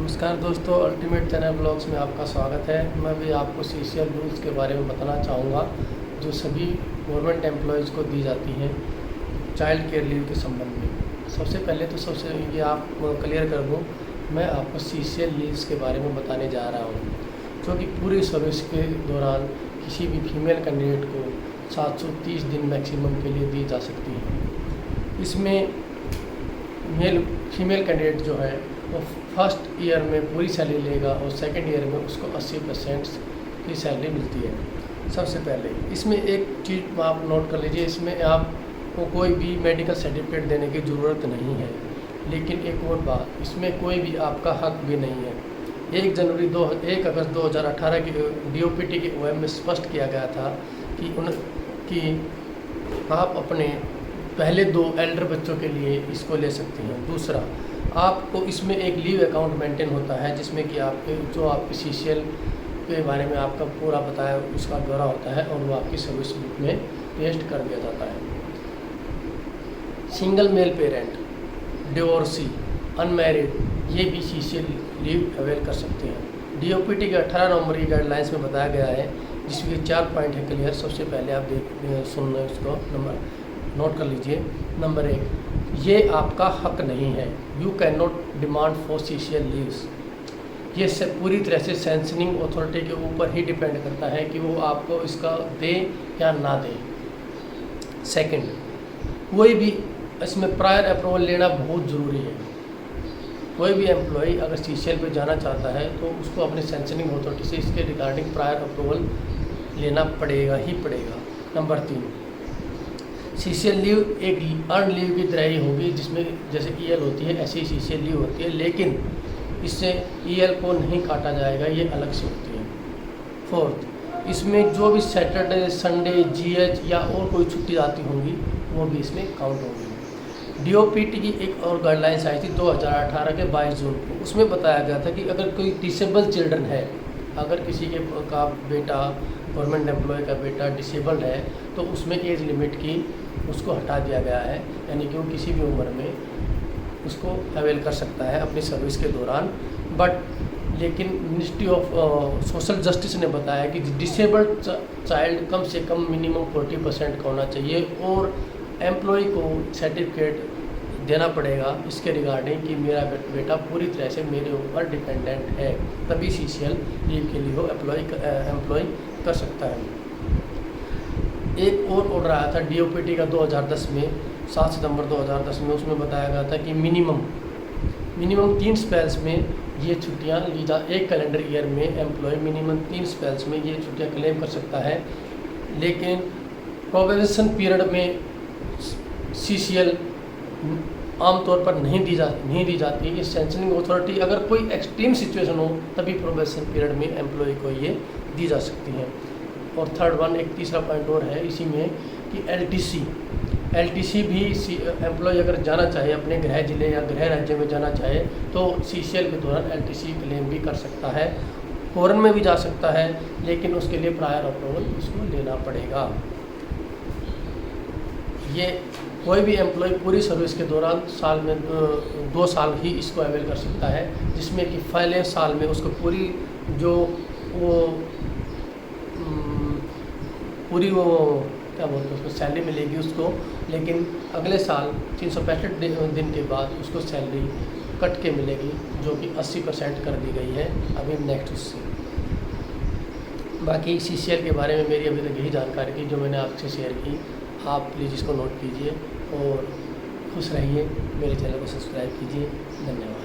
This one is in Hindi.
नमस्कार दोस्तों, अल्टीमेट चैनल ब्लॉग्स में आपका स्वागत है। मैं भी आपको सीसीएल रूल्स के बारे में बताना चाहूँगा जो सभी गवर्नमेंट एम्प्लॉयज़ को दी जाती हैं चाइल्ड केयर लीव के संबंध में। सबसे पहले तो ये आप क्लियर कर दूँ, मैं आपको सीसीएल लीव्स के बारे में बताने जा रहा हूँ जो कि पूरी सर्विस के दौरान किसी भी फीमेल कैंडिडेट को 730 दिन मैक्सिमम के लिए दी जा सकती है। इसमें फीमेल कैंडिडेट जो है वो फर्स्ट ईयर में पूरी सैलरी लेगा और सेकंड ईयर में उसको 80% की सैलरी मिलती है। सबसे पहले इसमें एक चीज़ आप नोट कर लीजिए, इसमें आपको कोई भी मेडिकल सर्टिफिकेट देने की ज़रूरत नहीं है। लेकिन एक और बात, इसमें कोई भी आपका हक भी नहीं है। 1 अगस्त 2018 की डीओपीटी के ओएम में स्पष्ट किया गया था कि आप अपने पहले 2 एल्डर बच्चों के लिए इसको ले सकते हैं। दूसरा, आपको इसमें एक लीव अकाउंट मेंटेन होता है जिसमें कि आपके सीसीएल के बारे में आपका पूरा बताया उसका ब्यौरा होता है और वो आपकी सर्विस बुक में पेस्ट कर दिया जाता है। Single male parent, divorcee, unmarried ये भी सीसीएल लीव अवेल कर सकते हैं। डीओपीटी के 18 नवंबर की गाइडलाइंस में बताया गया है जिसमें 4 पॉइंट है क्लियर। सबसे पहले आप सुन लें, इसको नोट कर लीजिए। नंबर 1, ये आपका हक नहीं है। You can not demand for CCL leaves. ये पूरी तरह से सैंक्शनिंग अथॉरिटी के ऊपर ही डिपेंड करता है कि वो आपको इसका दे या ना दे। सेकंड, कोई भी इसमें प्रायर अप्रूवल लेना बहुत ज़रूरी है। कोई भी एम्प्लॉय अगर सीसीएल पे जाना चाहता है तो उसको अपनी सैंक्शनिंग अथॉरिटी से इसके रिगार्डिंग प्रायर अप्रूवल लेना पड़ेगा ही पड़ेगा। नंबर 3, सीसीएल लीव एक अर्न लीव की तरह ही होगी, जिसमें जैसे ईएल होती है ऐसी सीसीएल लीव होती है, लेकिन इससे ईएल को नहीं काटा जाएगा, ये अलग से होती है। फोर्थ, इसमें जो भी सैटरडे, संडे, जीएच या और कोई छुट्टी आती होंगी वो भी इसमें काउंट होगी। डीओपीटी की एक और गाइडलाइंस आई थी 2018 के 22 जून को। उसमें बताया गया था कि अगर कोई डिसेबल चिल्ड्रन है, अगर किसी का बेटा, गवर्नमेंट एम्प्लॉय का बेटा डिसेबल्ड है तो उसमें एज लिमिट की उसको हटा दिया गया है, यानी कि वो किसी भी उम्र में उसको अवेल कर सकता है अपनी सर्विस के दौरान। लेकिन मिनिस्ट्री ऑफ सोशल जस्टिस ने बताया कि डिसेबल्ड चाइल्ड कम से कम मिनिमम 40% का होना चाहिए और एम्प्लॉय को सर्टिफिकेट देना पड़ेगा इसके रिगार्डिंग कि मेरा बेटा पूरी तरह से मेरे ऊपर डिपेंडेंट है, तभी सीसीएल लीव के लिए वो एम्प्लॉय कर सकता है। एक और ऑर्डर आया था डीओपीटी का 2010 में, 7 सितंबर 2010 में। उसमें बताया गया था कि मिनिमम 3 स्पेल्स में ये छुट्टियां ली जा, एक कैलेंडर ईयर में एम्प्लॉय मिनिमम 3 स्पेल्स में ये छुट्टियां क्लेम कर सकता है। लेकिन प्रोबेशन पीरियड में सीसीएल आमतौर पर नहीं दी जाती। ये सैंक्शनिंग अथॉरिटी अगर कोई एक्सट्रीम सिचुएशन हो तभी प्रोबेशन पीरियड में एम्प्लॉय को ये दी जा सकती है। और थर्ड वन, एक तीसरा पॉइंट और है इसी में कि एलटीसी भी एम्प्लॉय अगर जाना चाहे अपने गृह जिले या गृह राज्य में जाना चाहे तो सीसीएल के दौरान एलटीसी क्लेम भी कर सकता है। फॉरेन में भी जा सकता है, लेकिन उसके लिए प्रायर अप्रूवल उसको लेना पड़ेगा। ये कोई भी एम्प्लॉय पूरी सर्विस के दौरान साल में 2 साल ही इसको अवेल कर सकता है, जिसमें कि पहले साल में उसको पूरी क्या बोलते हैं उसको सैलरी मिलेगी उसको, लेकिन अगले साल 365 दिन के बाद उसको सैलरी कट के मिलेगी जो कि 80% कर दी गई है अभी नेक्स्ट उससे। बाकी सीसीएल के बारे में मेरी अभी तक यही जानकारी थी जो मैंने आपसे शेयर की। आप प्लीज़ इसको नोट कीजिए और खुश रहिए। मेरे चैनल को सब्सक्राइब कीजिए। धन्यवाद।